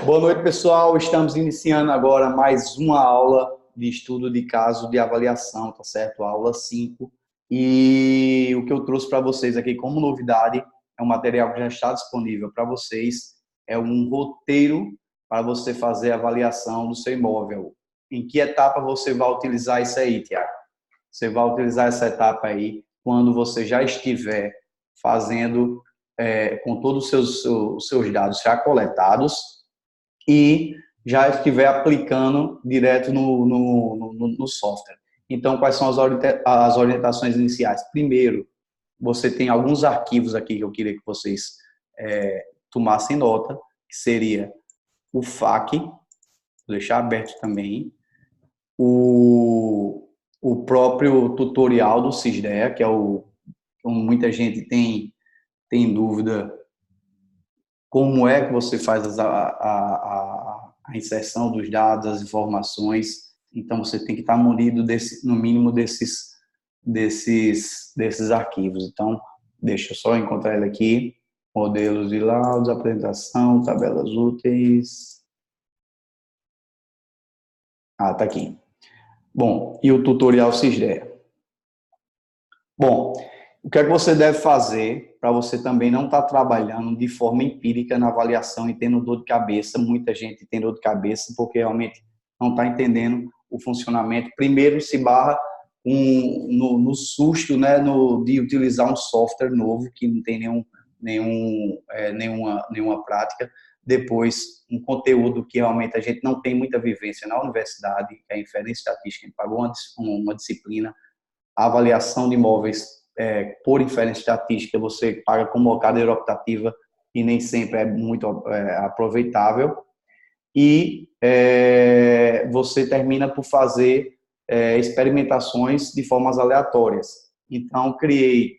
Boa noite, pessoal. Estamos iniciando agora mais uma aula de estudo de caso de avaliação, tá certo? Aula 5. E o que eu trouxe para vocês aqui como novidade é um material que já está disponível para vocês. É um roteiro para você fazer a avaliação do seu imóvel. Em que etapa você vai utilizar isso aí, Tiago? Você vai utilizar essa etapa aí quando você já estiver fazendo, com todos os seus dados já coletados, e já estiver aplicando direto no software. Então, quais são as orientações iniciais? Primeiro, você tem alguns arquivos aqui que eu queria que vocês tomassem nota, que seria o FAQ, vou deixar aberto também, o próprio tutorial do SysDEA, que é como muita gente tem dúvida como é que você faz a inserção dos dados, as informações. Então, você tem que estar munido, no mínimo, desses arquivos. Então, deixa eu só encontrar ele aqui. Modelos de laudos, apresentação, tabelas úteis. Tá aqui. Bom, e o tutorial SysDEA. Bom, o que é que você deve fazer para você também não estar trabalhando de forma empírica na avaliação e tendo dor de cabeça? Muita gente tem dor de cabeça porque realmente não está entendendo o funcionamento. Primeiro se barra no susto, né, de utilizar um software novo que não tem nenhuma prática. Depois, um conteúdo que realmente a gente não tem muita vivência na universidade, que é a inferência estatística. A gente pagou uma disciplina. A avaliação de imóveis por inferência estatística, você paga como cadeira optativa e nem sempre é muito aproveitável. E você termina por fazer experimentações de formas aleatórias. Então, criei,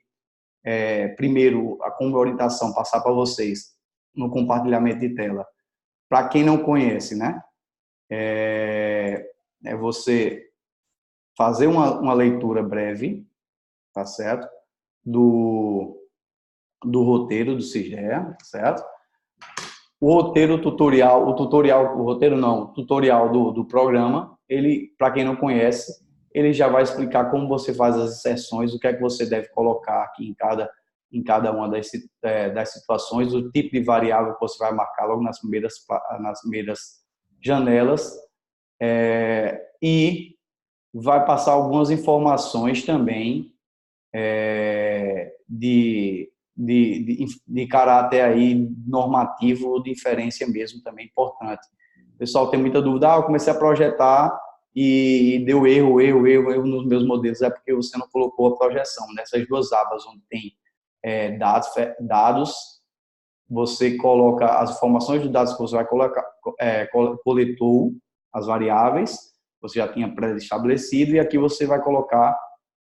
primeiro, como orientação, passar para vocês no compartilhamento de tela. Para quem não conhece, né? É você fazer uma leitura breve, tá certo? Do roteiro do SysDEA, certo? O tutorial do programa, ele, para quem não conhece, ele já vai explicar como você faz as inserções, o que é que você deve colocar aqui em cada uma das situações, o tipo de variável que você vai marcar logo nas primeiras janelas, e vai passar algumas informações também de caráter aí normativo ou de inferência mesmo, também importante. O pessoal tem muita dúvida, eu comecei a projetar e deu erro nos meus modelos, é porque você não colocou a projeção. Nessas duas abas onde tem dados, você coloca as informações dos dados que você vai colocar, coletou as variáveis, você já tinha pré-estabelecido, e aqui você vai colocar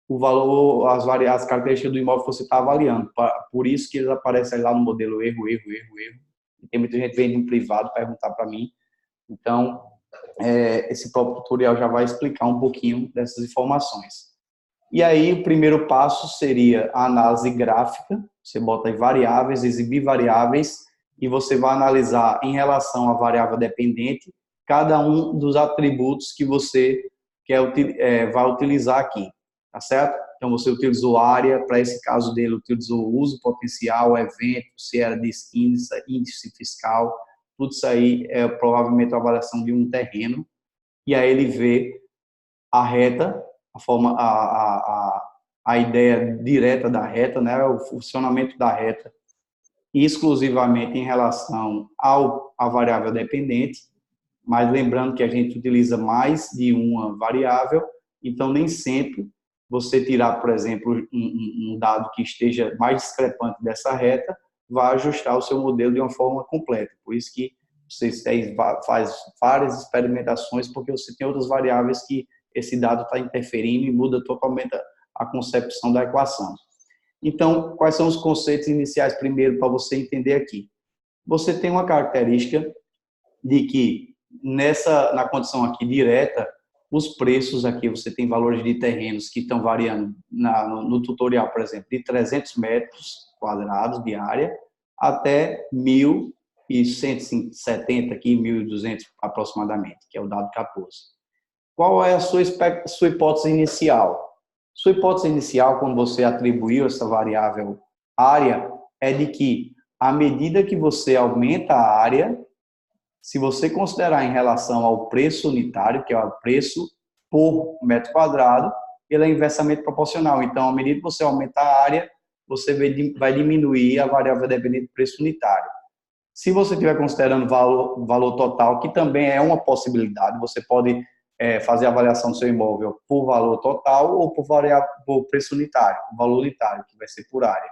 o valor, as características do imóvel que você está avaliando. Por isso que eles aparecem lá no modelo erro. E tem muita gente vendo em privado perguntar para mim. Então, esse próprio tutorial já vai explicar um pouquinho dessas informações. E aí, o primeiro passo seria a análise gráfica. Você bota aí variáveis, exibir variáveis, e você vai analisar em relação à variável dependente cada um dos atributos que você vai utilizar aqui. Tá certo? Então, você utilizou área, para esse caso dele, utilizou uso potencial, evento, se era de índice fiscal, tudo isso aí é provavelmente a avaliação de um terreno, e aí ele vê a reta, a ideia direta da reta, né, o funcionamento da reta, exclusivamente em relação à variável dependente, mas lembrando que a gente utiliza mais de uma variável, então nem sempre você tirar, por exemplo, um dado que esteja mais discrepante dessa reta, vai ajustar o seu modelo de uma forma completa. Por isso que você faz várias experimentações, porque você tem outras variáveis que esse dado está interferindo e muda totalmente a concepção da equação. Então, quais são os conceitos iniciais, primeiro, para você entender aqui? Você tem uma característica de que, na condição aqui direta, os preços aqui, você tem valores de terrenos que estão variando no tutorial, por exemplo, de 300 metros quadrados de área até 1.000 e 170 aqui, 1.200 aproximadamente, que é o dado 14. Qual é a sua hipótese inicial? Sua hipótese inicial, quando você atribuiu essa variável área, é de que, à medida que você aumenta a área, se você considerar em relação ao preço unitário, que é o preço por metro quadrado, ele é inversamente proporcional. Então, à medida que você aumenta a área, você vai diminuir a variável dependente do preço unitário. Se você estiver considerando valor total, que também é uma possibilidade, você pode fazer a avaliação do seu imóvel por valor total ou por preço unitário, valor unitário, que vai ser por área.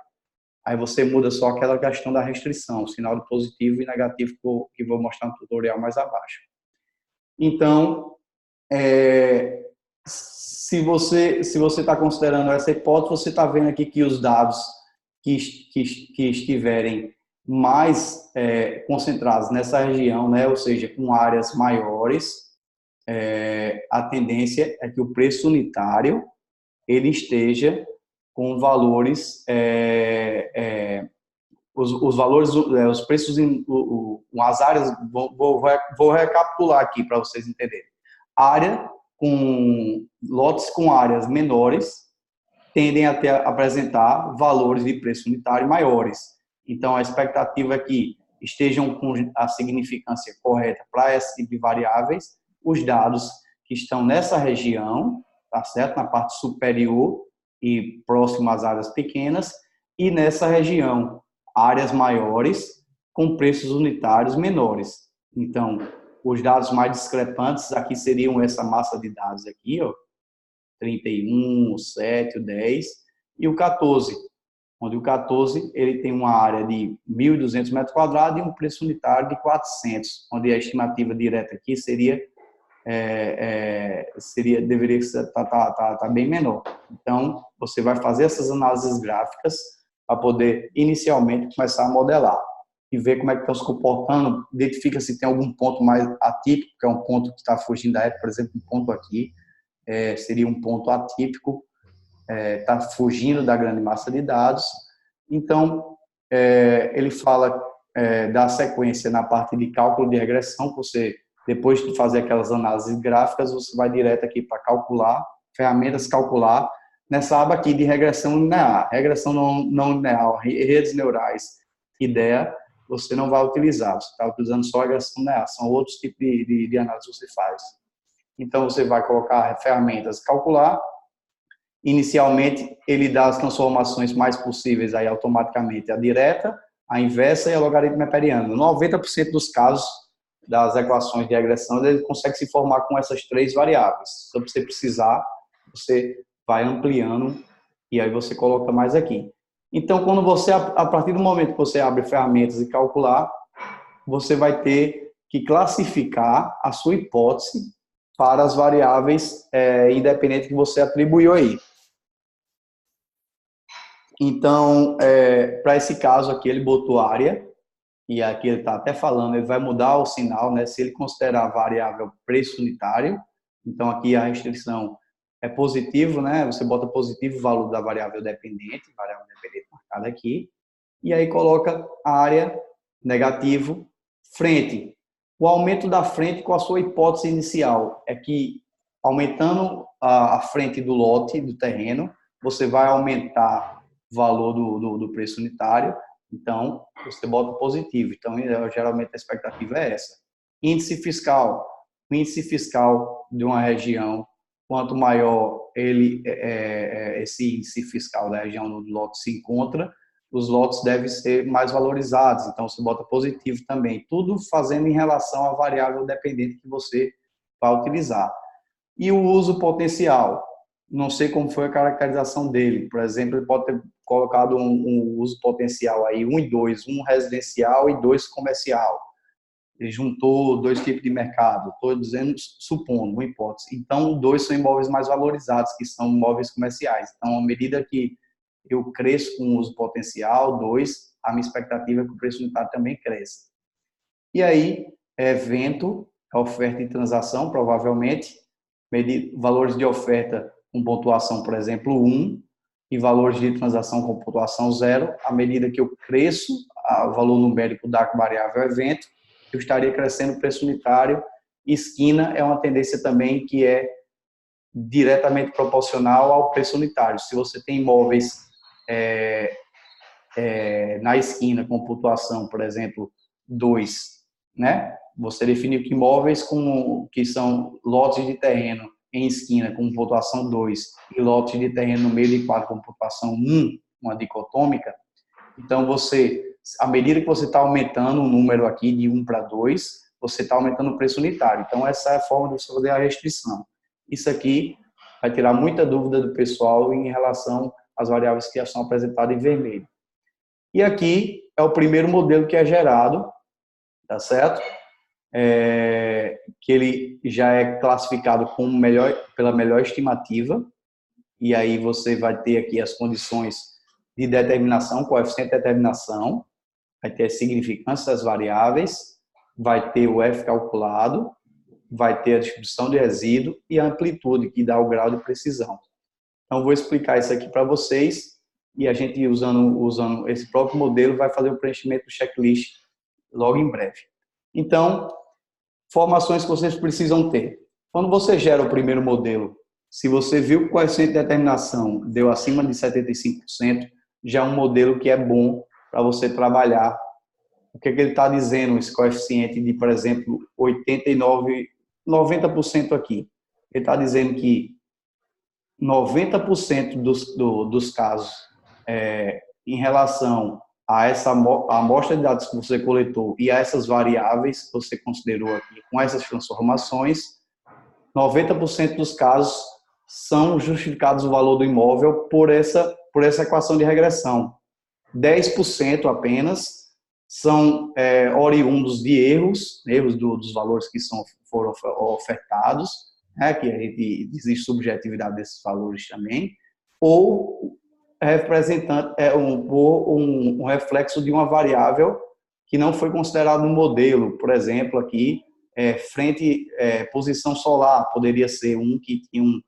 Aí você muda só aquela questão da restrição, sinal de positivo e negativo, que vou mostrar no tutorial mais abaixo. Então, se você está considerando essa hipótese, você está vendo aqui que os dados que estiverem mais concentrados nessa região, né, ou seja, com áreas maiores, a tendência é que o preço unitário ele esteja com valores, os valores, os preços, as áreas, vou recapitular aqui para vocês entenderem. Área com lotes com áreas menores tendem a apresentar valores de preço unitário maiores. Então, a expectativa é que estejam com a significância correta para esse tipo de variáveis os dados que estão nessa região, tá certo? Na parte superior e próximo às áreas pequenas, e nessa região, áreas maiores com preços unitários menores. Então, os dados mais discrepantes aqui seriam essa massa de dados aqui, ó, 31, o 7, o 10 e o 14, onde o 14 ele tem uma área de 1.200 metros quadrados e um preço unitário de 400, onde a estimativa direta aqui deveria estar bem menor. Então, você vai fazer essas análises gráficas para poder, inicialmente, começar a modelar e ver como é que estão se comportando, identifica se tem algum ponto mais atípico, que é um ponto que está fugindo da época, por exemplo, um ponto aqui, seria um ponto atípico, está fugindo da grande massa de dados. Então, ele fala da sequência na parte de cálculo de regressão, você, depois de fazer aquelas análises gráficas, você vai direto aqui para calcular, ferramentas calcular, nessa aba aqui de regressão linear, regressão não linear, redes neurais, IDEA, você não vai utilizar, você está utilizando só a regressão linear, são outros tipos de análise que você faz. Então, você vai colocar ferramentas calcular. Inicialmente, ele dá as transformações mais possíveis aí automaticamente, a direta, a inversa e a logaritmo neperiano. 90% dos casos das equações de regressão, ele consegue se formar com essas três variáveis. Se você precisar, você vai ampliando e aí você coloca mais aqui. Então, quando você, a partir do momento que você abre ferramentas e calcular, você vai ter que classificar a sua hipótese para as variáveis independentes que você atribuiu aí. Então, para esse caso aqui, ele botou área, e aqui ele está até falando, ele vai mudar o sinal, né? Se ele considerar a variável preço unitário, então aqui a restrição é positivo, né? Você bota positivo o valor da variável dependente marcada aqui, e aí coloca área, negativo, frente. O aumento da frente com a sua hipótese inicial é que, aumentando a frente do lote, do terreno, você vai aumentar o valor do preço unitário, então você bota positivo. Então, geralmente a expectativa é essa. Índice fiscal. O índice fiscal de uma região, quanto maior esse índice fiscal da região do lote se encontra, os lotes devem ser mais valorizados, então você bota positivo também, tudo fazendo em relação à variável dependente que você vai utilizar. E o uso potencial, não sei como foi a caracterização dele, por exemplo, ele pode ter colocado um uso potencial aí, 1 e 2, um residencial e 2 comercial. Ele juntou dois tipos de mercado, estou dizendo, supondo, uma hipótese. Então, 2 são imóveis mais valorizados, que são imóveis comerciais. Então, à medida que eu cresço com o uso potencial, 2, a minha expectativa é que o preço unitário também cresça. E aí, evento, oferta e transação, provavelmente, medir valores de oferta com pontuação, por exemplo, 1, e valores de transação com pontuação 0. À medida que eu cresço o valor numérico da variável evento, eu estaria crescendo o preço unitário. Esquina é uma tendência também que é diretamente proporcional ao preço unitário. Se você tem imóveis na esquina com pontuação, por exemplo, 2, né? Você definiu que imóveis que são lotes de terreno em esquina com pontuação 2 e lotes de terreno no meio de quadro com pontuação 1, uma dicotômica. Então, à medida que você está aumentando o número aqui de 1 para 2, você está aumentando o preço unitário. Então, essa é a forma de você fazer a restrição. Isso aqui vai tirar muita dúvida do pessoal em relação às variáveis que já são apresentadas em vermelho. E aqui é o primeiro modelo que é gerado, tá certo? Que ele já é classificado como pela melhor estimativa, e aí você vai ter aqui as condições de determinação, coeficiente de determinação, vai ter a significância das variáveis, vai ter o F calculado, vai ter a distribuição de resíduo e a amplitude, que dá o grau de precisão. Então, vou explicar isso aqui para vocês, e a gente, usando esse próprio modelo, vai fazer o preenchimento do checklist logo em breve. Então, formações que vocês precisam ter. Quando você gera o primeiro modelo, se você viu que o coeficiente de determinação deu acima de 75%, já é um modelo que é bom para você trabalhar. O que ele está dizendo, esse coeficiente de, por exemplo, 89, 90% aqui? Ele está dizendo que 90% dos casos, em relação a essa amostra de dados que você coletou e a essas variáveis que você considerou aqui, com essas transformações, 90% dos casos são justificados o valor do imóvel por essa equação de regressão. 10% apenas são oriundos de erros dos valores que foram ofertados, né, que a gente existe subjetividade desses valores também, ou representante um reflexo de uma variável que não foi considerada no modelo. Por exemplo, aqui, posição solar, poderia ser que tinha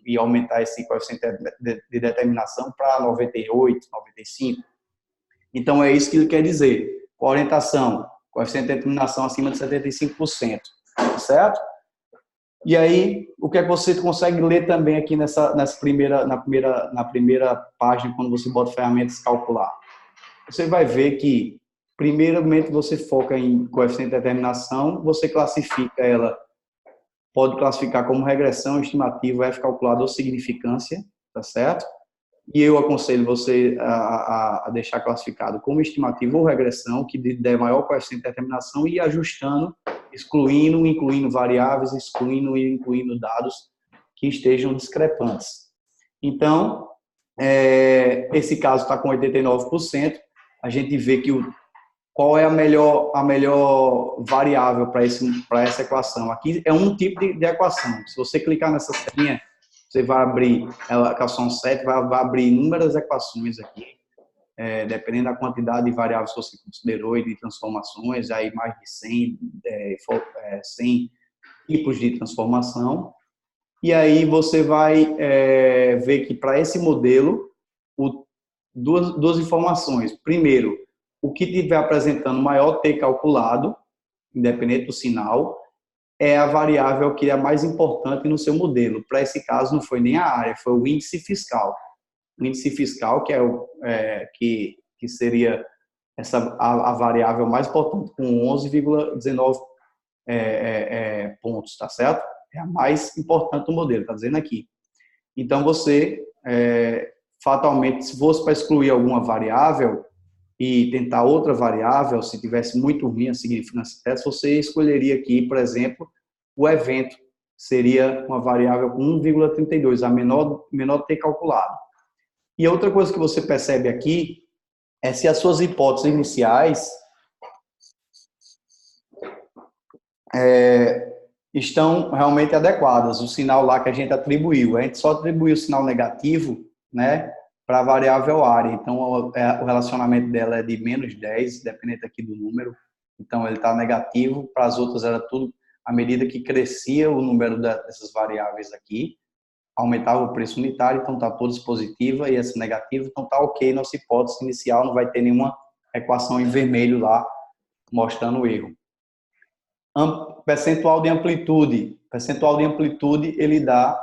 e aumentar esse coeficiente de determinação para 98, 95. Então, é isso que ele quer dizer. Com a orientação, coeficiente de determinação acima de 75%, certo? E aí, o que é que você consegue ler também aqui na primeira página, quando você bota ferramentas calcular? Você vai ver que, primeiramente, você foca em coeficiente de determinação, você classifica ela, pode classificar como regressão, estimativa, F calculado ou significância, tá certo? E eu aconselho você a deixar classificado como estimativa ou regressão, que der maior coeficiente de determinação, e ir ajustando, incluindo variáveis, excluindo e incluindo dados que estejam discrepantes. Então, esse caso está com 89%, a gente vê que qual é a melhor variável para essa equação. Aqui é um tipo de equação. Se você clicar nessa setinha, você vai abrir a equação 7, vai abrir inúmeras equações aqui, dependendo da quantidade de variáveis que você considerou e de transformações, aí mais de 100 tipos de transformação. E aí você vai ver que para esse modelo, duas informações. Primeiro, o que estiver apresentando maior T calculado, independente do sinal, é a variável que é a mais importante no seu modelo. Para esse caso, não foi nem a área, foi o índice fiscal. O índice fiscal, que seria a variável mais importante, com 11,19 pontos, tá certo? É a mais importante do modelo, está dizendo aqui. Então, você, fatalmente, se fosse para excluir alguma variável e tentar outra variável, se tivesse muito ruim a significância dessa, você escolheria aqui, por exemplo, o evento. Seria uma variável com 1,32, a menor T calculado. E outra coisa que você percebe aqui é se as suas hipóteses iniciais estão realmente adequadas. O sinal lá que a gente atribuiu, a gente só atribuiu o sinal negativo, né, para a variável área. Então, o relacionamento dela é de menos 10, dependendo aqui do número. Então, ele está negativo. Para as outras, era tudo à medida que crescia o número dessas variáveis aqui, aumentava o preço unitário, então está todas positiva, e essa negativa, então está ok, nossa hipótese inicial não vai ter nenhuma equação em vermelho lá, mostrando o erro. Percentual de amplitude. Percentual de amplitude, ele dá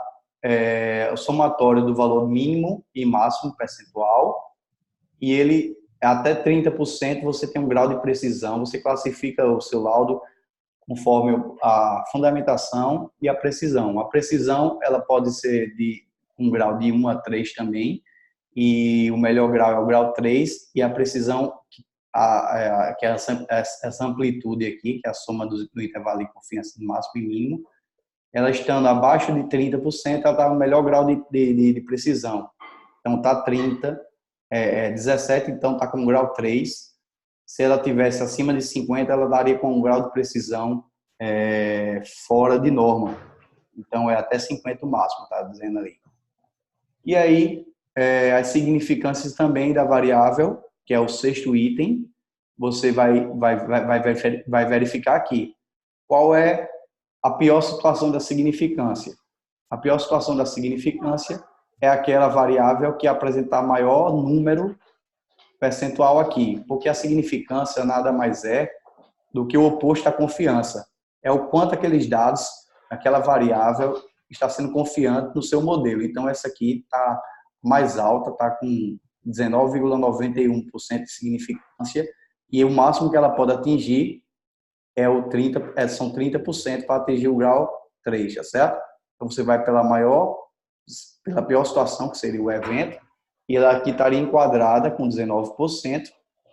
o somatório do valor mínimo e máximo percentual, e ele, até 30%, você tem um grau de precisão, você classifica o seu laudo conforme a fundamentação e a precisão. A precisão, ela pode ser de um grau de 1 a 3 também, e o melhor grau é o grau 3, e a precisão, que é essa amplitude aqui, que é a soma do intervalo de confiança do máximo e mínimo, ela estando abaixo de 30%, ela está no melhor grau de precisão. Então, está 30, 17, então está com grau 3. Se ela tivesse acima de 50, ela daria com um grau de precisão fora de norma. Então, é até 50 o máximo, está dizendo ali. E aí, as significâncias também da variável, que é o 6º item, você vai verificar aqui. Qual é a pior situação da significância? A pior situação da significância é aquela variável que apresentar maior número percentual aqui, porque a significância nada mais é do que o oposto à confiança. É o quanto aqueles dados, aquela variável, está sendo confiante no seu modelo. Então, essa aqui está mais alta, está com 19,91% de significância, e o máximo que ela pode atingir são 30% para atingir o grau 3, tá certo? Então, você vai pela pior situação, que seria o evento, e ela aqui estaria enquadrada com 19%,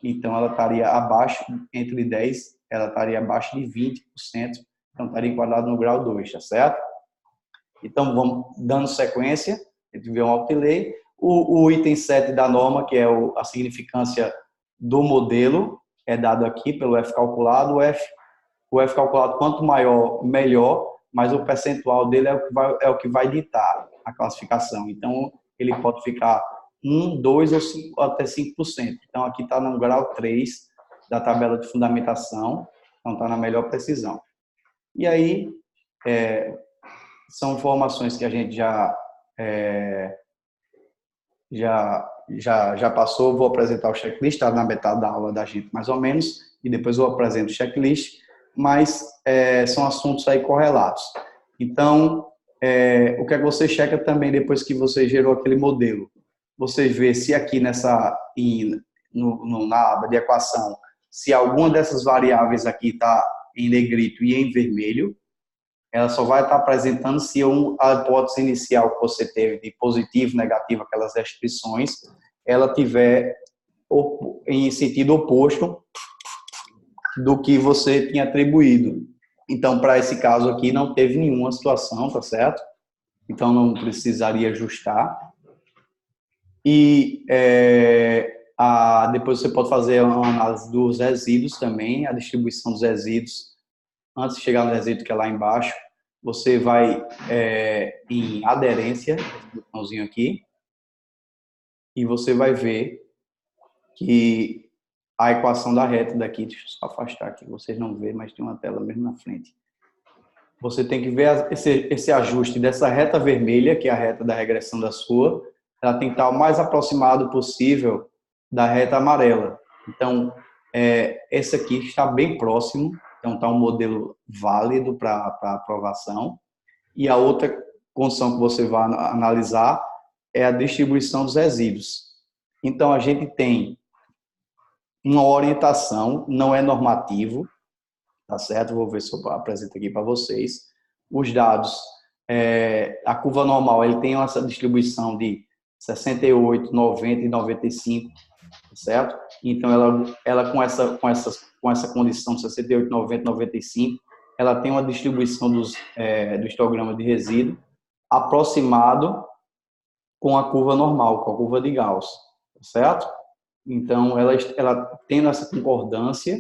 então ela estaria abaixo, entre 10, ela estaria abaixo de 20%, então estaria enquadrada no grau 2, tá certo? Então, vamos dando sequência, a gente vê um outlay. O item 7 da norma, que é a significância do modelo, é dado aqui pelo F calculado. O F calculado, quanto maior, melhor, mas o percentual dele é o que vai ditar a classificação. Então, ele pode ficar 1, 2 ou 5, até 5%. Então, aqui está no grau 3 da tabela de fundamentação, então está na melhor precisão. E aí, são informações que a gente já passou. Vou apresentar o checklist, está na metade da aula da gente, mais ou menos, e depois eu apresento o checklist, mas são assuntos aí correlatos. Então, o que é que você checa também depois que você gerou aquele modelo? Você vê se aqui na aba de equação, se alguma dessas variáveis aqui está em negrito e em vermelho. Ela só vai estar apresentando se a hipótese inicial que você teve de positivo, negativo, aquelas restrições, ela tiver em sentido oposto do que você tinha atribuído. Então, para esse caso aqui, não teve nenhuma situação, tá certo? Então, não precisaria ajustar. E depois você pode fazer uma análise dos resíduos também, a distribuição dos resíduos. Antes de chegar no resíduo que é lá embaixo, você vai em aderência, esse botãozinho aqui, e você vai ver que a equação da reta daqui, deixa eu só afastar aqui, vocês não vêem, mas tem uma tela mesmo na frente. Você tem que ver esse ajuste dessa reta vermelha, que é a reta da regressão da sua, ela tem que estar o mais aproximado possível da reta amarela. Então, esse aqui está bem próximo, então está um modelo válido para aprovação. E a outra condição que você vai analisar é a distribuição dos resíduos. Então, a gente tem uma orientação, não é normativo, tá certo? Vou ver se eu apresento aqui para vocês. Os dados, a curva normal, ele tem essa distribuição de 68, 90 e 95, certo? Então, ela com essa condição 68, 90, 95, ela tem uma distribuição do histograma de resíduo aproximado com a curva normal, com a curva de Gauss, certo? Então, ela tendo essa concordância,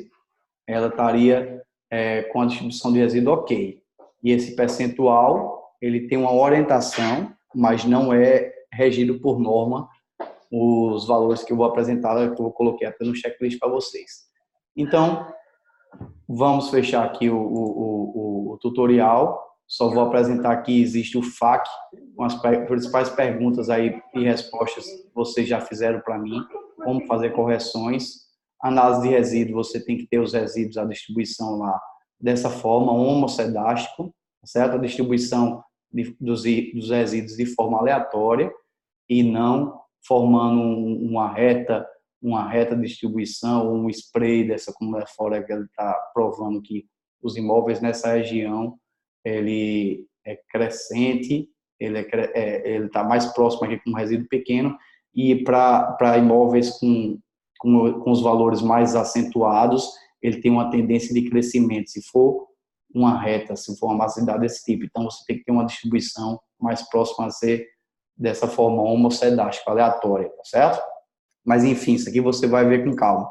ela estaria com a distribuição de resíduo ok. E esse percentual, ele tem uma orientação, mas não é regido por norma os valores que eu vou apresentar, que eu coloquei até no checklist para vocês. Então, vamos fechar aqui o tutorial. Só vou apresentar aqui, existe o FAQ, com as principais perguntas aí e respostas que vocês já fizeram para mim, como fazer correções. Análise de resíduos, você tem que ter os resíduos, a distribuição lá dessa forma, homocedástico, certo? A distribuição dos resíduos de forma aleatória e não formando uma reta distribuição ou um spray dessa como é fora que ele está provando que os imóveis nessa região ele é crescente, ele está mais próximo aqui com um resíduo pequeno e para imóveis com os valores mais acentuados, ele tem uma tendência de crescimento, se for uma reta, se for uma massidade desse tipo. Então, você tem que ter uma distribuição mais próxima a ser dessa forma homocedástica, aleatória, tá certo? Mas, enfim, isso aqui você vai ver com calma.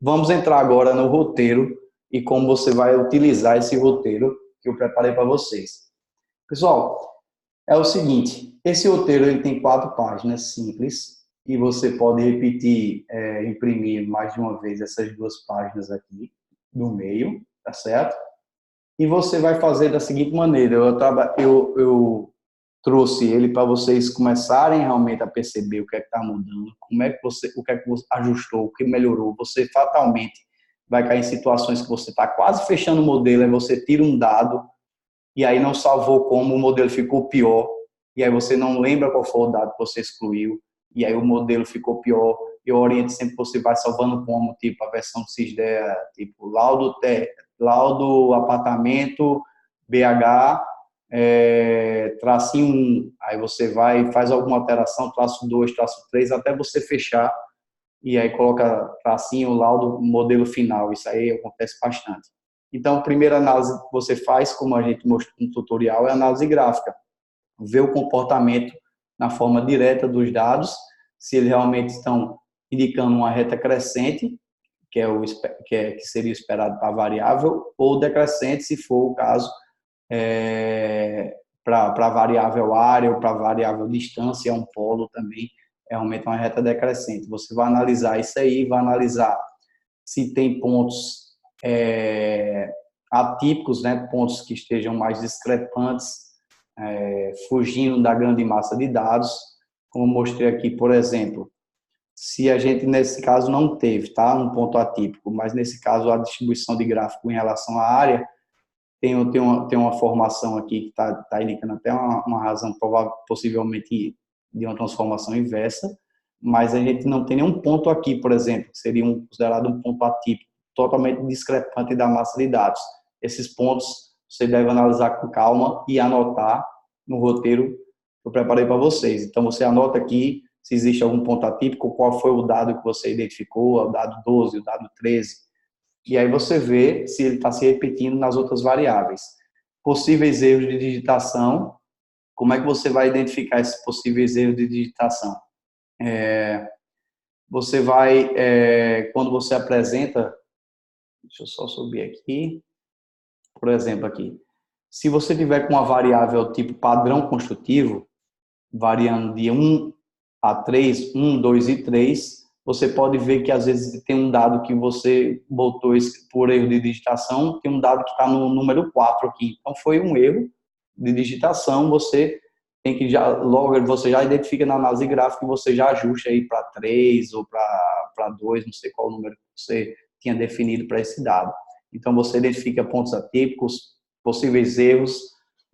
Vamos entrar agora no roteiro e como você vai utilizar esse roteiro que eu preparei para vocês. Pessoal, é o seguinte, esse roteiro ele tem 4 páginas simples e você pode repetir, imprimir mais de uma vez essas 2 páginas aqui no meio, tá certo? E você vai fazer da seguinte maneira, eu trouxe ele para vocês começarem realmente a perceber o que é que está mudando, o que é que você ajustou, o que melhorou. Você fatalmente vai cair em situações que você está quase fechando o modelo, aí você tira um dado e aí não salvou como o modelo ficou pior, e aí você não lembra qual foi o dado que você excluiu, e aí o modelo ficou pior. Eu oriento sempre que você vai salvando como, tipo, a versão CISDEA, tipo, laudo apartamento, BH, tracinho 1. Aí você vai, faz alguma alteração, traço 2, traço 3, até você fechar, e aí coloca tracinho, laudo, modelo final. Isso aí acontece bastante. Então, a primeira análise que você faz, como a gente mostrou no tutorial, é a análise gráfica. Ver o comportamento na forma direta dos dados, se eles realmente estão indicando uma reta crescente, que seria esperado para a variável, ou decrescente, se for o caso, para a variável área ou para a variável distância, um polo também, realmente uma reta decrescente. Você vai analisar isso aí, vai analisar se tem pontos atípicos, né, pontos que estejam mais discrepantes, fugindo da grande massa de dados, como mostrei aqui, por exemplo, se a gente, nesse caso, não teve, tá, um ponto atípico, mas nesse caso a distribuição de gráfico em relação à área, tem uma formação aqui que está indicando até uma razão possivelmente de uma transformação inversa, mas a gente não tem nenhum ponto aqui, por exemplo, que seria considerado um ponto atípico, totalmente discrepante da massa de dados. Esses pontos você deve analisar com calma e anotar no roteiro que eu preparei para vocês. Então, você anota aqui se existe algum ponto atípico, qual foi o dado que você identificou, o dado 12, o dado 13, e aí você vê se ele está se repetindo nas outras variáveis. Possíveis erros de digitação, como é que você vai identificar esses possíveis erros de digitação? Você vai, quando você apresenta, deixa eu só subir aqui, por exemplo aqui, se você tiver com uma variável tipo padrão construtivo, variando de 1 a 3, 1, 2 e 3, você pode ver que às vezes tem um dado que você botou por erro de digitação, tem um dado que está no número 4 aqui. Então foi um erro de digitação, você tem que logo você já identifica na análise gráfica e você já ajusta aí para 3 ou para 2, não sei qual o número que você tinha definido para esse dado. Então você identifica pontos atípicos, possíveis erros,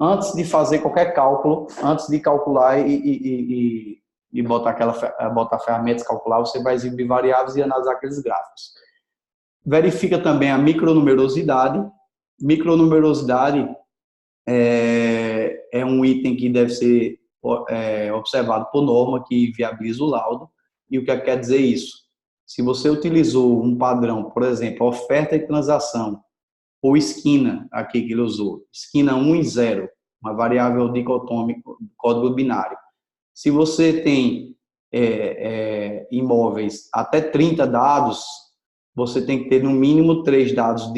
antes de fazer qualquer cálculo, antes de calcular e botar ferramentas, calcular, você vai exibir variáveis e analisar aqueles gráficos. Verifica também a micronumerosidade. Micronumerosidade é um item que deve ser observado por norma, que viabiliza o laudo. E o que quer dizer isso? Se você utilizou um padrão, por exemplo, oferta e transação, ou esquina, aqui que ele usou, esquina 1 e 0, uma variável dicotômica, código binário. Se você tem imóveis até 30 dados, você tem que ter no mínimo 3 dados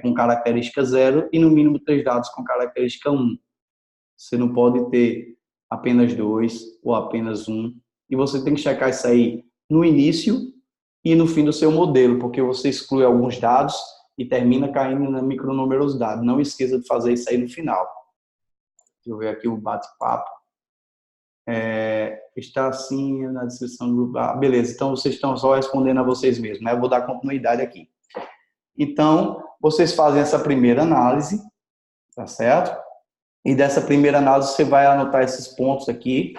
com característica 0 e no mínimo 3 dados com característica 1. Você não pode ter apenas 2 ou apenas 1. E você tem que checar isso aí no início e no fim do seu modelo, porque você exclui alguns dados e termina caindo na micronumerosidade. Não esqueça de fazer isso aí no final. Deixa eu ver aqui o bate-papo. Está assim na descrição do grupo. Beleza, então vocês estão só respondendo a vocês mesmos, né? Eu vou dar continuidade aqui. Então, vocês fazem essa primeira análise, tá certo? E dessa primeira análise você vai anotar esses pontos aqui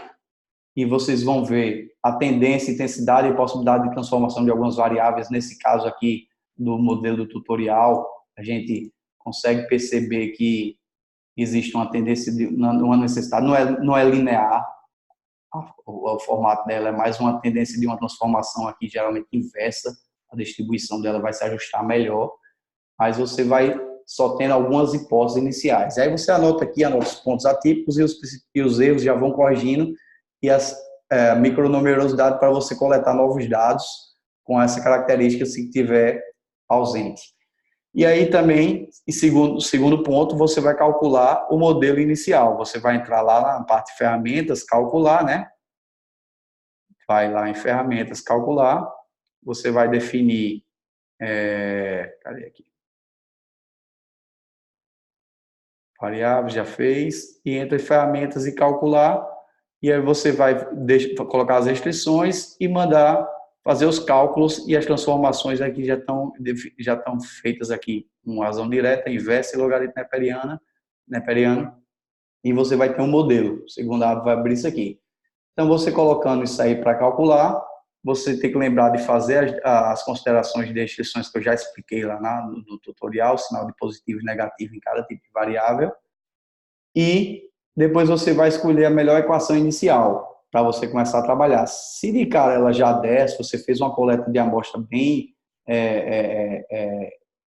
e vocês vão ver a tendência, intensidade e possibilidade de transformação de algumas variáveis. Nesse caso aqui do modelo do tutorial, a gente consegue perceber que existe uma tendência, uma necessidade, não é linear, o formato dela é mais uma tendência de uma transformação aqui, geralmente inversa, a distribuição dela vai se ajustar melhor, mas você vai só tendo algumas hipóteses iniciais. Aí você anota aqui, anota os pontos atípicos e os erros já vão corrigindo, e as micronumerosidade para você coletar novos dados com essa característica se tiver ausente. E aí também, segundo ponto, você vai calcular o modelo inicial. Você vai entrar lá na parte de ferramentas, calcular, né? Vai lá em ferramentas, calcular. Você vai definir... cadê aqui? Variáveis, já fez. E entra em ferramentas e calcular. E aí você vai colocar as restrições e mandar fazer os cálculos e as transformações aqui já estão feitas aqui, com razão direta, inversa e logaritmo neperiano, e você vai ter um modelo. O segundo aba vai abrir isso aqui. Então, você colocando isso aí para calcular, você tem que lembrar de fazer as considerações de restrições que eu já expliquei lá no tutorial, sinal de positivo e negativo em cada tipo de variável, e depois você vai escolher a melhor equação inicial para você começar a trabalhar. Se de cara ela já desce, você fez uma coleta de amostra bem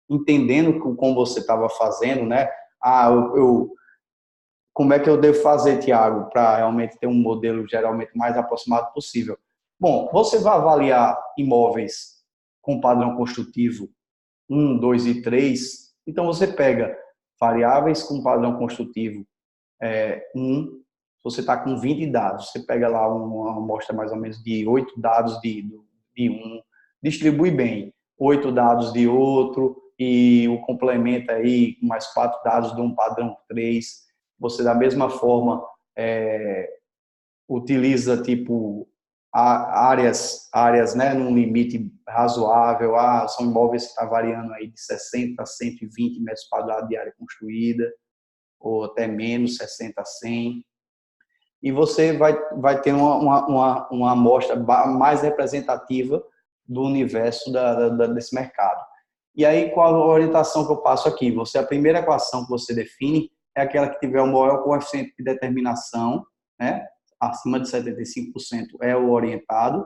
entendendo como você estava fazendo, né? Como é que eu devo fazer, Tiago, para realmente ter um modelo geralmente mais aproximado possível? Bom, você vai avaliar imóveis com padrão construtivo 1, 2 e 3. Então, você pega variáveis com padrão construtivo 1, você está com 20 dados, você pega lá uma amostra mais ou menos de 8 dados de um, distribui bem, 8 dados de outro, e o complementa aí com mais 4 dados de um padrão 3. Você, da mesma forma, utiliza tipo áreas, né, num limite razoável. São imóveis que estão variando aí de 60 a 120 metros quadrados de área construída, ou até menos, 60 a 100. E você vai ter uma amostra mais representativa do universo desse mercado. E aí, qual a orientação que eu passo aqui? A primeira equação que você define é aquela que tiver o maior coeficiente de determinação, né? Acima de 75% é o orientado,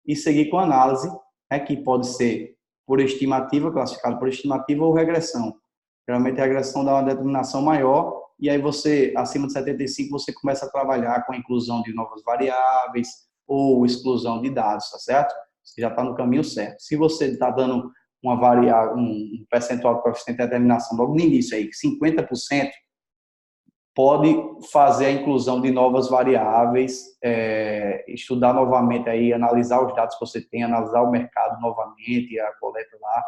e seguir com a análise, né? Que pode ser por estimativa, classificado por estimativa, ou regressão. Geralmente a regressão dá uma determinação maior, e aí você, acima de 75, você começa a trabalhar com a inclusão de novas variáveis ou exclusão de dados, tá certo? Você já está no caminho certo. Se você está dando uma variável, um percentual de coeficiente de determinação logo no início aí, 50%, pode fazer a inclusão de novas variáveis, estudar novamente aí, analisar os dados que você tem, analisar o mercado novamente, a coleta lá.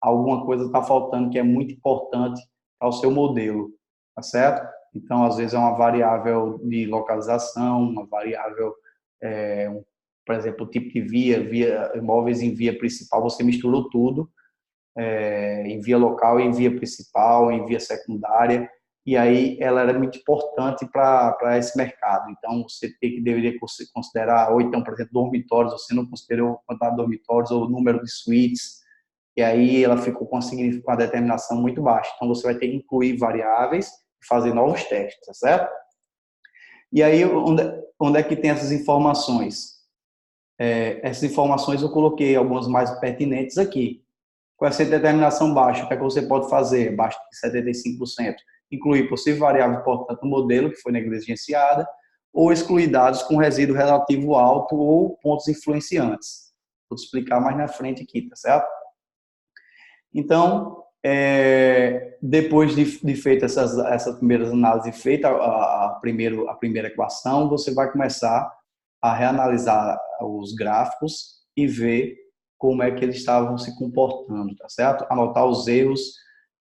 Alguma coisa está faltando que é muito importante para o seu modelo, tá certo? Então, às vezes é uma variável de localização, uma variável, por exemplo, o tipo de via, imóveis em via principal, você misturou tudo, em via local, em via principal, em via secundária, e aí ela era muito importante para esse mercado. Então, você deveria considerar, ou então, por exemplo, dormitórios, você não considerou a quantidade de dormitórios ou o número de suítes, e aí ela ficou com uma determinação muito baixa. Então, você vai ter que incluir variáveis e fazer novos testes, tá certo? E aí, onde é que tem essas informações? Essas informações eu coloquei algumas mais pertinentes aqui. Com essa determinação baixa, o que é que você pode fazer? Abaixo de 75%. Incluir possível variável importante no modelo, que foi negligenciada, ou excluir dados com resíduo relativo alto ou pontos influenciantes. Vou te explicar mais na frente aqui, tá certo? Então, depois de feita essas primeiras análises, feita a primeira equação, você vai começar a reanalisar os gráficos e ver como é que eles estavam se comportando, tá certo? Anotar os erros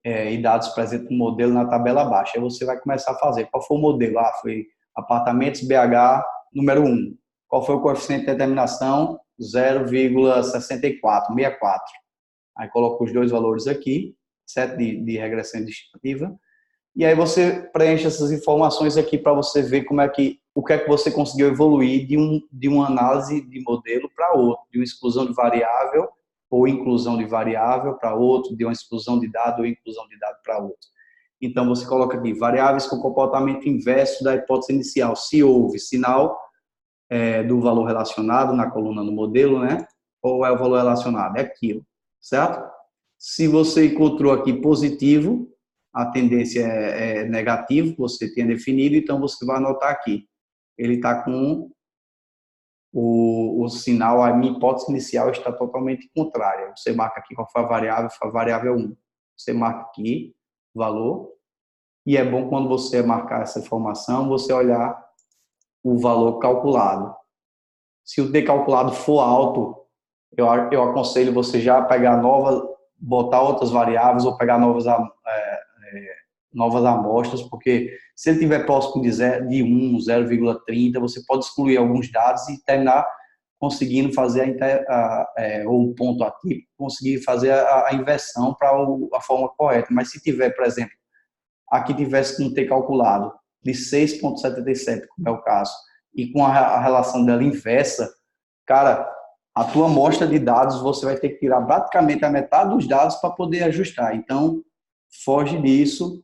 e dados presentes no modelo na tabela abaixo. Aí você vai começar a fazer. Qual foi o modelo? Foi apartamentos BH número 1. Qual foi o coeficiente de determinação? 0,64, 64. Aí coloca os dois valores aqui, certo? De regressão distributiva. E aí você preenche essas informações aqui para você ver como é que, o que é que você conseguiu evoluir de uma análise de modelo para outro, de uma exclusão de variável ou inclusão de variável para outro, de uma exclusão de dado ou inclusão de dado para outro. Então, você coloca aqui, variáveis com comportamento inverso da hipótese inicial, se houve sinal do valor relacionado na coluna do modelo, né? Ou é o valor relacionado? É aquilo, certo? Se você encontrou aqui positivo, a tendência é negativo, você tinha definido, então você vai anotar aqui. Ele está com o sinal, a minha hipótese inicial está totalmente contrária. Você marca aqui qual foi a variável 1. Você marca aqui o valor, e é bom quando você marcar essa informação, você olhar o valor calculado. Se o D calculado for alto, eu aconselho você já pegar botar outras variáveis ou pegar novas amostras, porque se ele estiver próximo de 1, 0,30, você pode excluir alguns dados e terminar conseguindo fazer o ponto atípico, conseguir fazer a inversão para a forma correta. Mas se tiver, por exemplo, aqui tivesse um T calculado de 6,77, como é o caso, e com a relação dela inversa, cara, a tua amostra de dados, você vai ter que tirar praticamente a metade dos dados para poder ajustar. Então, foge disso,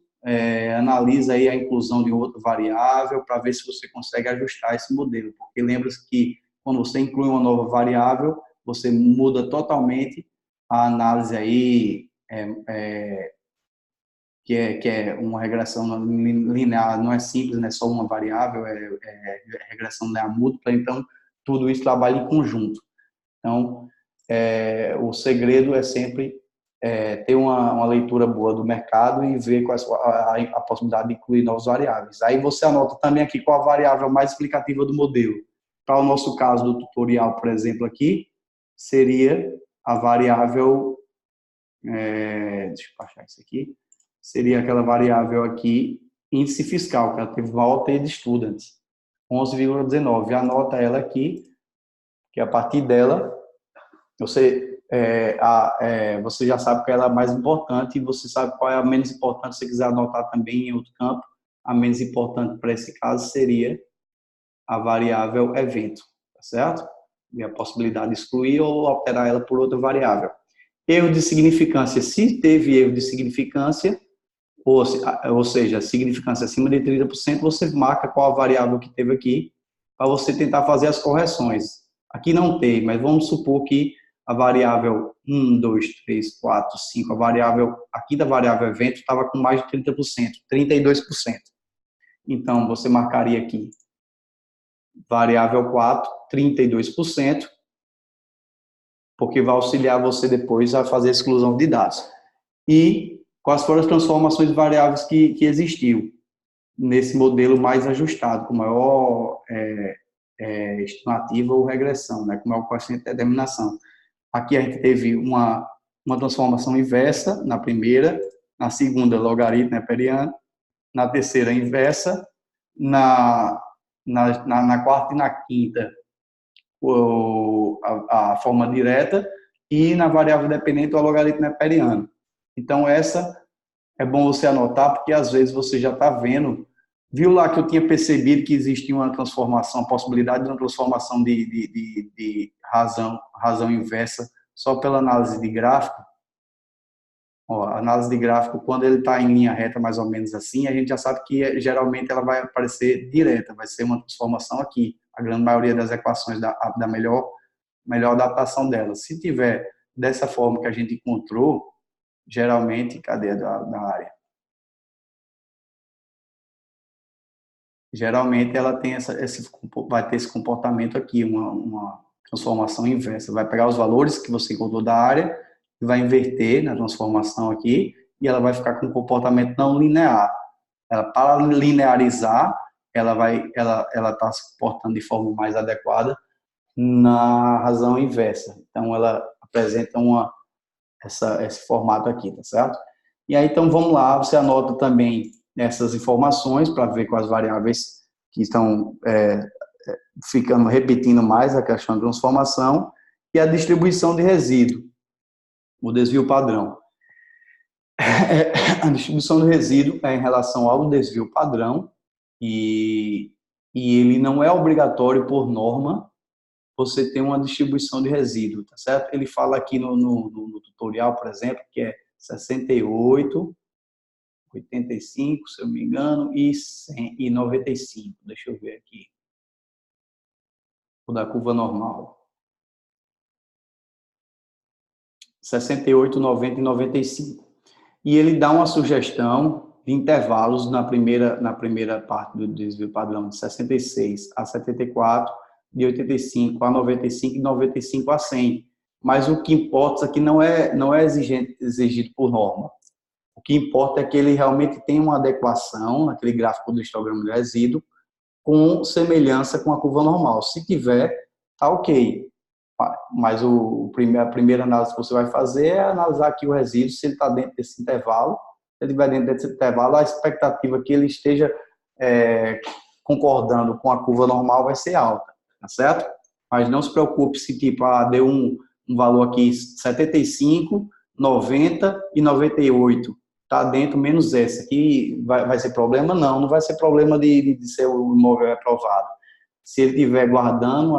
analisa aí a inclusão de outra variável para ver se você consegue ajustar esse modelo. Porque lembra-se que quando você inclui uma nova variável, você muda totalmente a análise aí, que é uma regressão linear, não é simples, não é só uma variável, é regressão linear múltipla, então tudo isso trabalha em conjunto. Então, o segredo é sempre ter uma leitura boa do mercado e ver qual a possibilidade de incluir novas variáveis. Aí você anota também aqui qual a variável mais explicativa do modelo. Para o nosso caso do tutorial, por exemplo, aqui, seria a variável, deixa eu achar isso aqui, seria aquela variável aqui, índice fiscal, que ela teve volta de students, 11,19. Anota ela aqui, que a partir dela, você já sabe qual é a mais importante e você sabe qual é a menos importante. Se você quiser anotar também em outro campo, a menos importante para esse caso seria a variável evento, tá certo? E a possibilidade de excluir ou alterar ela por outra variável. Erro de significância. Se teve erro de significância, ou seja, significância acima de 30%, você marca qual a variável que teve aqui, para você tentar fazer as correções. Aqui não tem, mas vamos supor que a variável 1, 2, 3, 4, 5, a variável, aqui da variável evento estava com mais de 30%, 32%. Então, você marcaria aqui, variável 4, 32%, porque vai auxiliar você depois a fazer a exclusão de dados. E quais foram as transformações de variáveis que existiu nesse modelo mais ajustado, com maior estimativa ou regressão, né, com maior coeficiente de determinação. Aqui a gente teve uma transformação inversa na primeira, na segunda, logaritmo neperiano, na terceira, inversa, na quarta e na quinta, a forma direta, e na variável dependente, o logaritmo neperiano. Então, essa é bom você anotar, porque às vezes você já está vendo, viu lá que eu tinha percebido que existia uma transformação, a possibilidade de uma transformação de razão inversa só pela análise de gráfico. Ó, a análise de gráfico, quando ele está em linha reta, mais ou menos assim, a gente já sabe que geralmente ela vai aparecer direta, vai ser uma transformação aqui, a grande maioria das equações da melhor adaptação delas. Se tiver dessa forma que a gente encontrou, geralmente, cadê da área? Geralmente ela tem vai ter esse comportamento aqui, uma transformação inversa. Vai pegar os valores que você encontrou da área e vai inverter na transformação aqui e ela vai ficar com um comportamento não linear. Para linearizar, ela está se comportando de forma mais adequada na razão inversa. Então, ela apresenta esse formato aqui, tá certo? E aí, então, vamos lá, você anota também essas informações para ver quais variáveis que estão ficando, repetindo mais a questão de transformação, e a distribuição de resíduo, o desvio padrão. A distribuição do resíduo é em relação ao desvio padrão e ele não é obrigatório por norma você ter uma distribuição de resíduo, tá certo? Ele fala aqui no tutorial, por exemplo, que é 68, 85, se eu não me engano, e 100, e 95. Deixa eu ver aqui. O da curva normal. 68, 90 e 95. E ele dá uma sugestão de intervalos na primeira parte do desvio padrão, de 66 a 74, de 85 a 95 e 95 a 100. Mas o que importa aqui não é exigido por norma. O que importa é que ele realmente tem uma adequação naquele gráfico do histograma de resíduo com semelhança com a curva normal. Se tiver, tá ok. Mas a primeira análise que você vai fazer é analisar aqui o resíduo, se ele está dentro desse intervalo. Se ele estiver dentro desse intervalo, a expectativa que ele esteja concordando com a curva normal vai ser alta, tá certo? Mas não se preocupe se tipo, deu um valor aqui 75, 90 e 98. Está dentro menos essa. Aqui vai ser problema? Não vai ser problema de ser o imóvel aprovado. Se ele estiver guardando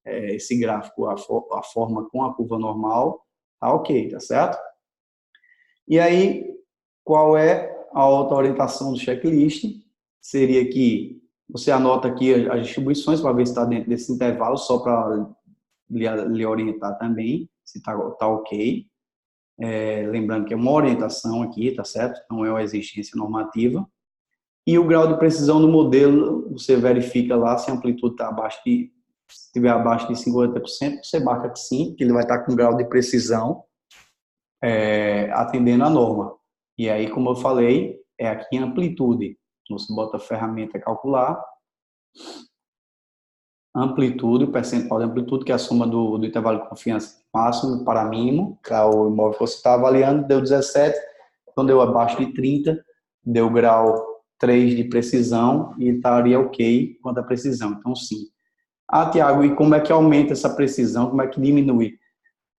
esse gráfico, a forma com a curva normal, tá ok, tá certo? E aí, qual é a outra orientação do checklist? Seria que você anota aqui as distribuições para ver se está dentro desse intervalo, só para lhe orientar também, se está ok. Lembrando que é uma orientação aqui, tá certo? Não é uma exigência normativa. E o grau de precisão do modelo, você verifica lá se a amplitude está abaixo de, se estiver abaixo de 50%, você marca que sim, que ele vai estar com grau de precisão atendendo a norma. E aí, como eu falei, é aqui a amplitude. Você bota a ferramenta calcular, amplitude, o percentual de amplitude, que é a soma do intervalo de confiança máximo para mínimo, que é o imóvel que você está avaliando, deu 17, então deu abaixo de 30, deu grau 3 de precisão e estaria ok quanto à precisão. Então, sim. Tiago, e como é que aumenta essa precisão? Como é que diminui?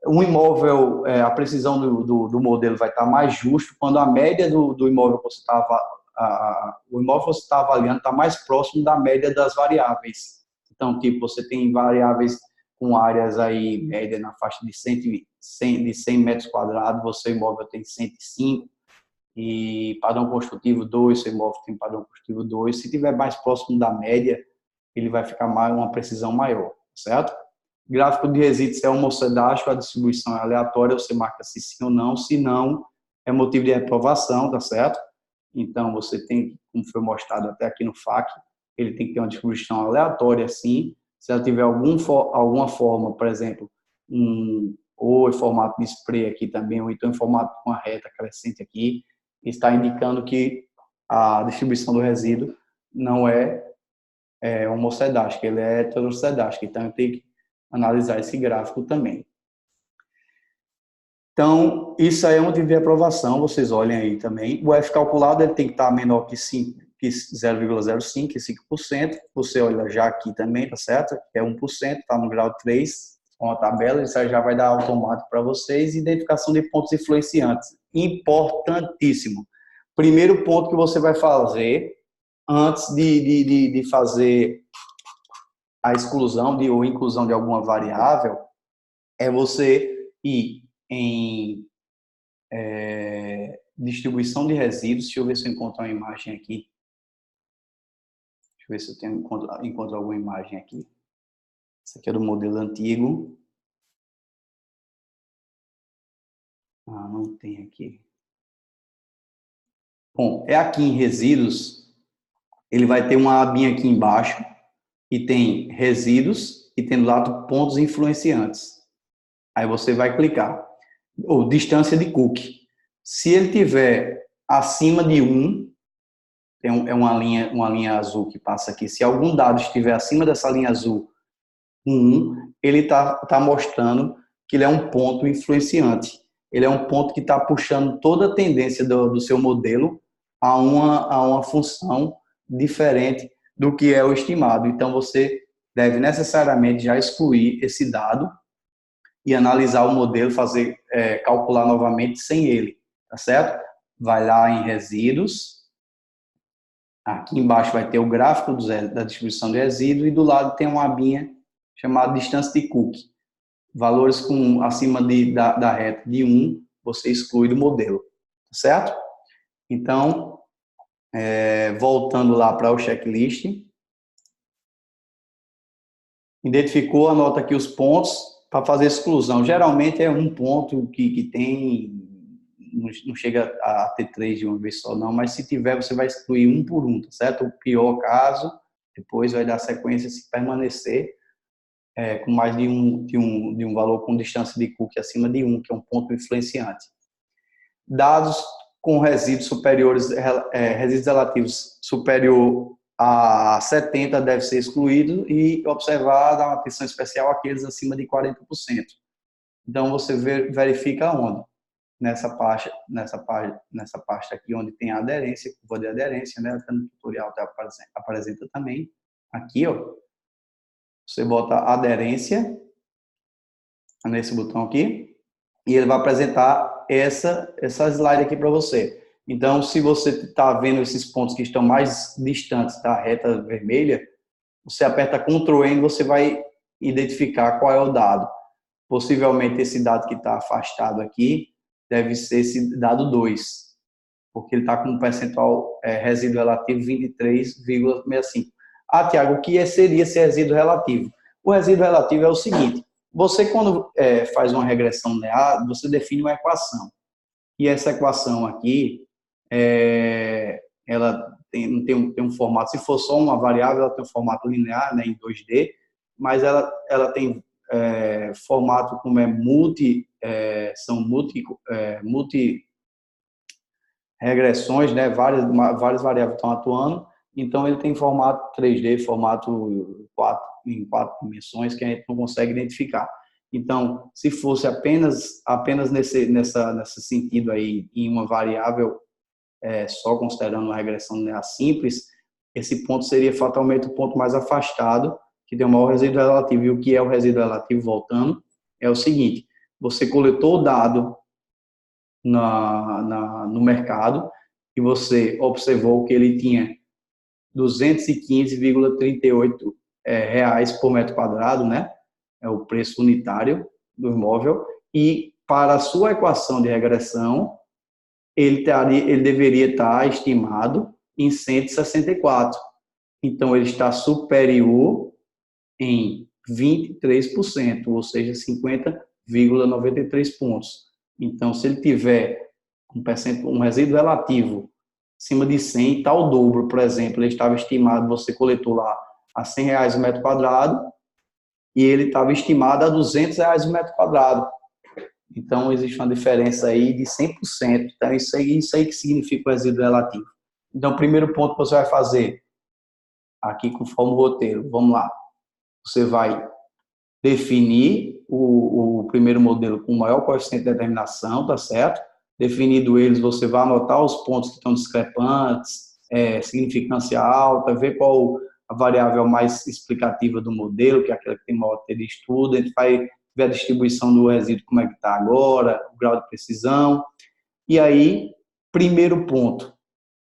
Um imóvel, a precisão do modelo vai estar mais justo quando a média do imóvel que você o imóvel que você está avaliando está mais próximo da média das variáveis. Então, tipo, você tem variáveis com áreas aí, média na faixa de 100 metros quadrados, você imóvel tem 105, e padrão construtivo 2, seu imóvel tem padrão construtivo 2. Se tiver mais próximo da média, ele vai ficar uma precisão maior, certo? Gráfico de resíduos é homocedástico, a distribuição é aleatória, você marca se sim ou não, se não, é motivo de reprovação, tá certo? Então, você tem, como foi mostrado até aqui no FAQ, ele tem que ter uma distribuição aleatória, sim. Se ela tiver alguma forma, por exemplo, ou em formato de spray aqui também, ou então em formato com a reta crescente aqui, está indicando que a distribuição do resíduo não é homocedástica, ele é heterocedástica. Então, eu tenho que analisar esse gráfico também. Então, isso aí é um motivo de aprovação, vocês olhem aí também. O F calculado ele tem que estar menor que 0,05, que 5%. Você olha já aqui também, tá certo? É 1%, está no grau 3, com a tabela, isso aí já vai dar automático para vocês. Identificação de pontos influenciantes, importantíssimo. Primeiro ponto que você vai fazer, antes de fazer a exclusão ou inclusão de alguma variável, é você ir em distribuição de resíduos. Deixa eu ver se eu encontro uma imagem aqui. Deixa eu ver se eu encontro alguma imagem aqui. Essa aqui é do modelo antigo. Não tem aqui. Bom, é aqui em resíduos, ele vai ter uma abinha aqui embaixo, e tem resíduos, e tem do lado pontos influenciantes. Aí você vai clicar. Ou distância de cookie. Se ele tiver acima de 1, é uma linha azul que passa aqui. Se algum dado estiver acima dessa linha azul, 1, ele está mostrando que ele é um ponto influenciante. Ele é um ponto que está puxando toda a tendência do seu modelo a uma função diferente do que é o estimado. Então, você deve necessariamente já excluir esse dado e analisar o modelo, calcular novamente sem ele, tá certo? Vai lá em resíduos, aqui embaixo vai ter o gráfico da distribuição de resíduos e do lado tem uma abinha chamada distância de Cook. Valores acima da reta de 1, você exclui do modelo, tá certo? Então, voltando lá para o checklist, identificou, anota aqui os pontos para fazer exclusão. Geralmente é um ponto que tem, não chega a ter 3 de uma vez só não, mas se tiver, você vai excluir um por um, tá certo? O pior caso, depois vai dar sequência se permanecer com mais de um valor com distância de Cook acima de 1, que é um ponto influenciante. Dados com resíduos superiores, resíduos relativos superior a 70 deve ser excluído e observar, dar uma atenção especial àqueles acima de 40%. Então, você verifica onde? Nessa parte aqui, onde tem a aderência, curva de aderência, né? No tutorial apresenta também. Aqui, ó, você bota aderência, nesse botão aqui, e ele vai apresentar essa slide aqui para você. Então, se você está vendo esses pontos que estão mais distantes da reta vermelha, você aperta Ctrl N, você vai identificar qual é o dado. Possivelmente esse dado que está afastado aqui deve ser esse dado 2, porque ele está com um percentual resíduo relativo 23,65. Ah, Tiago, o que seria esse resíduo relativo? O resíduo relativo é o seguinte: você, quando faz uma regressão linear, você define uma equação. E essa equação aqui, ela tem um formato, se for só uma variável, ela tem um formato linear, né, em 2D, mas ela tem formato como são multi regressões, né, várias variáveis estão atuando, então ele tem formato 3D, formato em 4 dimensões, que a gente não consegue identificar. Então, se fosse apenas nesse sentido aí, em uma variável só considerando uma regressão linear simples, esse ponto seria fatalmente o ponto mais afastado, que tem o maior resíduo relativo. E o que é o resíduo relativo, voltando, é o seguinte: você coletou o dado no mercado e você observou que ele tinha 215,38 reais por metro quadrado, né? É o preço unitário do imóvel, e para a sua equação de regressão, ele deveria estar estimado em 164. Então, ele está superior em 23%, ou seja, 50,93 pontos. Então, se ele tiver um resíduo relativo acima de 100, está o dobro. Por exemplo, ele estava estimado, você coletou lá a R$100 o metro quadrado, e ele estava estimado a R$200 o metro quadrado. Então, existe uma diferença aí de 100%. Então, isso aí que significa o resíduo relativo. Então, o primeiro ponto que você vai fazer, aqui conforme o roteiro, vamos lá. Você vai definir o primeiro modelo com o maior coeficiente de determinação, tá certo? Definido eles, você vai anotar os pontos que estão discrepantes, significância alta, ver qual a variável mais explicativa do modelo, que é aquela que tem maior T de estudo. A gente vai ver a distribuição do resíduo, como é que está agora, o grau de precisão. E aí, primeiro ponto,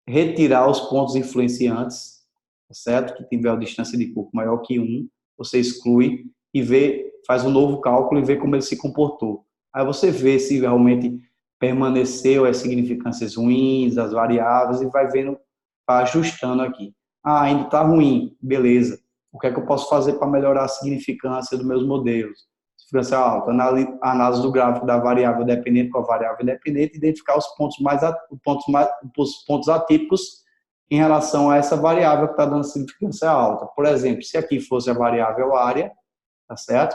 retirar os pontos influenciantes, tá certo? Que tiver a distância de Cook maior que 1, você exclui e faz um novo cálculo e vê como ele se comportou. Aí você vê se realmente permaneceu as significâncias ruins, as variáveis, e vai vendo, vai ajustando aqui. Ah, ainda está ruim, beleza. O que é que eu posso fazer para melhorar a significância dos meus modelos? Significância alta, análise do gráfico da variável dependente com a variável independente, identificar os pontos atípicos em relação a essa variável que está dando significância alta. Por exemplo, se aqui fosse a variável área, tá certo?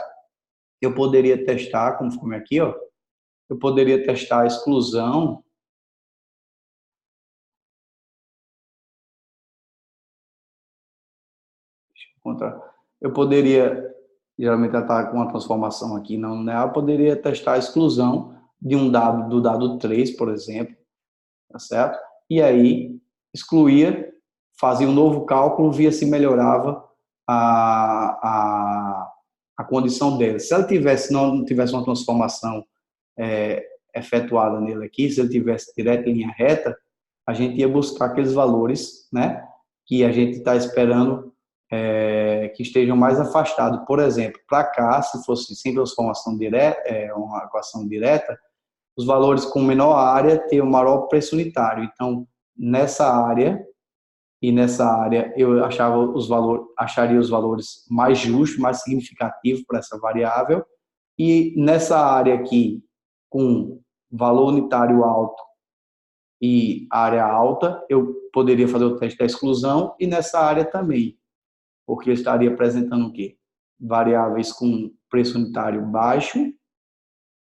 Eu poderia testar, conforme aqui, ó, eu poderia testar a exclusão eu poderia, geralmente ela está com uma transformação aqui não linear, eu poderia testar a exclusão de do dado 3, por exemplo, tá certo? E aí, excluía, fazia um novo cálculo, via se melhorava a condição dele. Se ela não tivesse uma transformação efetuada nele aqui, se ele tivesse direto em linha reta, a gente ia buscar aqueles valores, né, que a gente está esperando que estejam mais afastados. Por exemplo, para cá, se fosse sem transformação direta, uma equação direta, os valores com menor área têm o maior preço unitário. Então, nessa área eu acharia os valores mais justos, mais significativos para essa variável. E nessa área aqui, com valor unitário alto e área alta, eu poderia fazer o teste da exclusão, e nessa área também, porque eu estaria apresentando o quê? Variáveis com preço unitário baixo,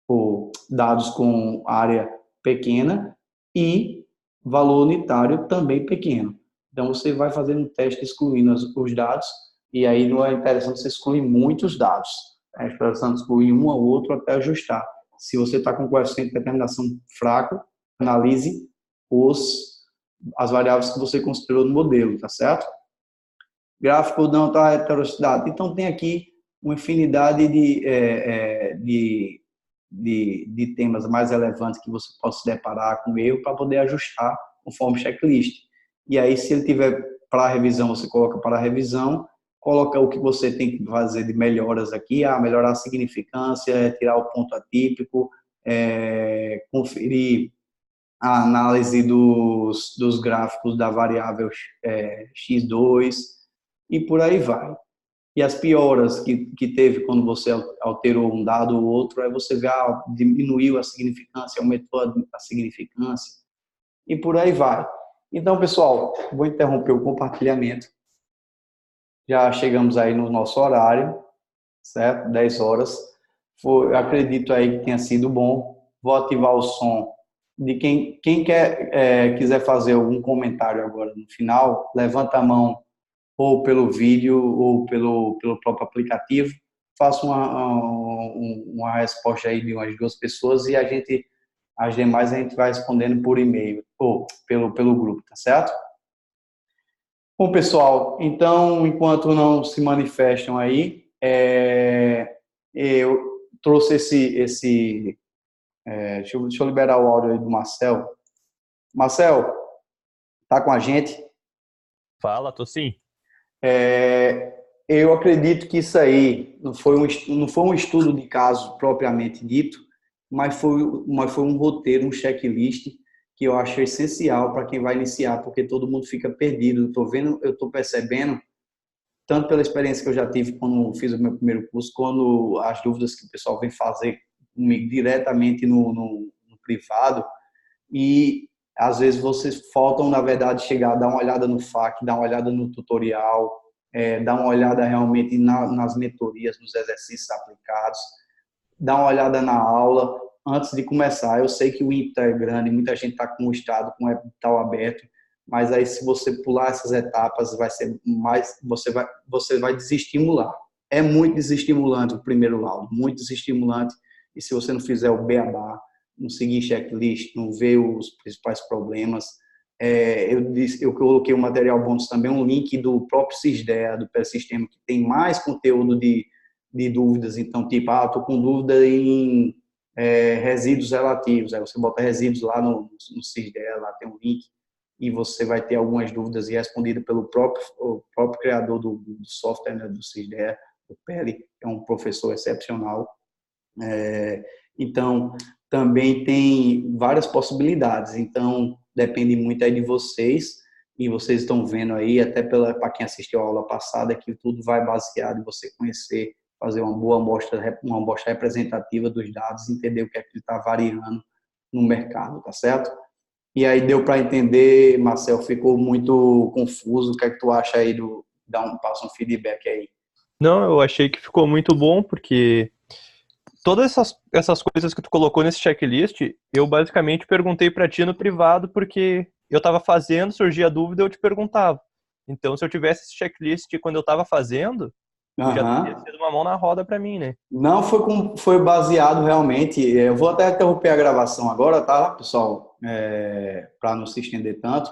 ou dados com área pequena, e valor unitário também pequeno. Então, você vai fazer um teste excluindo os dados, e aí não é interessante você excluir muitos dados. É interessante excluir um ou outro até ajustar. Se você está com coeficiente de determinação fraco, analise as variáveis que você considerou no modelo, tá certo? Gráfico não está heterogeneidade. Então, tem aqui uma infinidade de temas mais relevantes que você pode se deparar com erro para poder ajustar conforme checklist. E aí, se ele tiver para revisão, você coloca para revisão, coloca o que você tem que fazer de melhoras aqui, melhorar a significância, tirar o ponto atípico, conferir a análise dos gráficos da variável x2 e por aí vai. E as pioras que teve quando você alterou um dado ou outro, aí você vê, diminuiu a significância, aumentou a significância, e por aí vai. Então, pessoal, vou interromper o compartilhamento. Já chegamos aí no nosso horário, certo? 10 horas. Acredito aí que tenha sido bom. Vou ativar o som de quem quiser fazer algum comentário agora no final, levanta a mão ou pelo vídeo ou pelo próprio aplicativo. Faça uma resposta aí de umas 2 pessoas e as demais a gente vai respondendo por e-mail ou pelo grupo, tá certo? Bom, pessoal, então, enquanto não se manifestam aí, eu trouxe deixa eu liberar o áudio aí do Marcel. Marcel, tá com a gente? Fala, tô sim. Eu acredito que isso aí não foi um estudo de caso propriamente dito, mas foi um roteiro, um checklist que eu acho essencial para quem vai iniciar, porque todo mundo fica perdido. Eu estou percebendo, tanto pela experiência que eu já tive quando fiz o meu primeiro curso, quando as dúvidas que o pessoal vem fazer comigo diretamente no privado, e às vezes vocês faltam, na verdade, chegar, dar uma olhada no FAQ, dar uma olhada no tutorial, dar uma olhada realmente nas mentorias, nos exercícios aplicados, dar uma olhada na aula antes de começar. Eu sei que o ímpeto é grande, muita gente está com o estado, com o edital aberto, mas aí se você pular essas etapas, vai ser mais, você vai desestimular. É muito desestimulante o primeiro laudo, muito desestimulante, e se você não fizer o beabá, não seguir checklist, não ver os principais problemas, eu coloquei o material bônus também, um link do próprio Sisdea, do Persistema, que tem mais conteúdo de dúvidas. Então, tipo, estou com dúvida em resíduos relativos, aí você bota resíduos lá no Sisdea, lá tem um link, e você vai ter algumas dúvidas respondidas pelo próprio criador do software, né, do Sisdea, o Peli, que é um professor excepcional. Então, também tem várias possibilidades. Então, depende muito aí de vocês, e vocês estão vendo aí, até para quem assistiu a aula passada, que tudo vai baseado em você conhecer, fazer uma boa amostra representativa dos dados, entender o que é que está variando no mercado, tá certo? E aí deu para entender, Marcel, ficou muito confuso, o que é que tu acha aí passa um feedback aí? Não, eu achei que ficou muito bom, porque todas essas coisas que tu colocou nesse checklist, eu basicamente perguntei pra ti no privado, porque eu tava fazendo, surgia dúvida, eu te perguntava. Então, se eu tivesse esse checklist quando eu tava fazendo, tu já teria Aham. sido uma mão na roda pra mim, né? Não, foi baseado realmente. Eu vou até interromper a gravação agora, tá, pessoal? Para não se estender tanto.